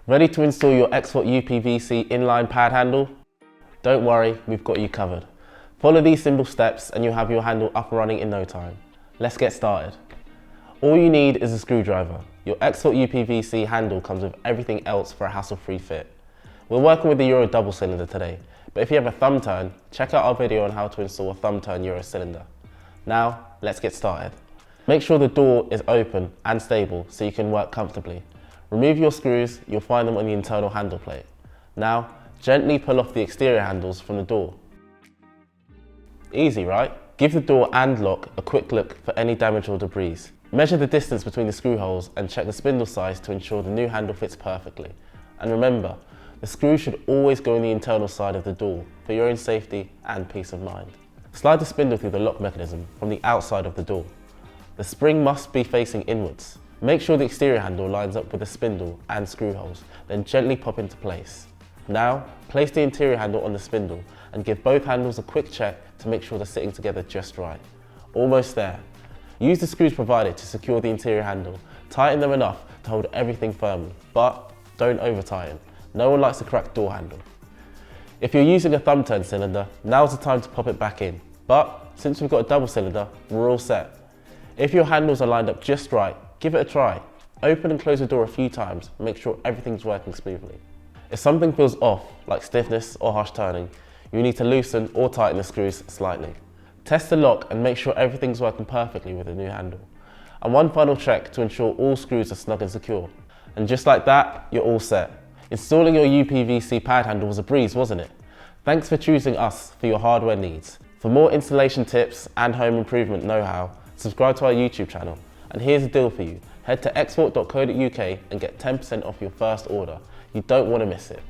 Ready to install your XFORT UPVC inline pad handle? Don't worry, we've got you covered. Follow these simple steps and you'll have your handle up and running in no time. Let's get started. All you need is a screwdriver. Your XFORT UPVC handle comes with everything else for a hassle-free fit. We're working with the Euro double cylinder today, but if you have a thumb turn, check out our video on how to install a thumb turn Euro cylinder. Now, let's get started. Make sure the door is open and stable so you can work comfortably. Remove your screws, you'll find them on the internal handle plate. Now, gently pull off the exterior handles from the door. Easy, right? Give the door and lock a quick look for any damage or debris. Measure the distance between the screw holes and check the spindle size to ensure the new handle fits perfectly. And remember, the screw should always go in the internal side of the door for your own safety and peace of mind. Slide the spindle through the lock mechanism from the outside of the door. The spring must be facing inwards. Make sure the exterior handle lines up with the spindle and screw holes, then gently pop into place. Now, place the interior handle on the spindle and give both handles a quick check to make sure they're sitting together just right. Almost there. Use the screws provided to secure the interior handle. Tighten them enough to hold everything firmly, but don't over tighten. No one likes a cracked door handle. If you're using a thumb turn cylinder, now's the time to pop it back in. But since we've got a double cylinder, we're all set. If your handles are lined up just right, give it a try. Open and close the door a few times and make sure everything's working smoothly. If something feels off, like stiffness or harsh turning, you need to loosen or tighten the screws slightly. Test the lock and make sure everything's working perfectly with the new handle. And one final check to ensure all screws are snug and secure. And just like that, you're all set. Installing your UPVC pad handle was a breeze, wasn't it? Thanks for choosing us for your hardware needs. For more installation tips and home improvement know-how, subscribe to our YouTube channel. And here's a deal for you. Head to xfort.co.uk and get 10% off your first order. You don't want to miss it.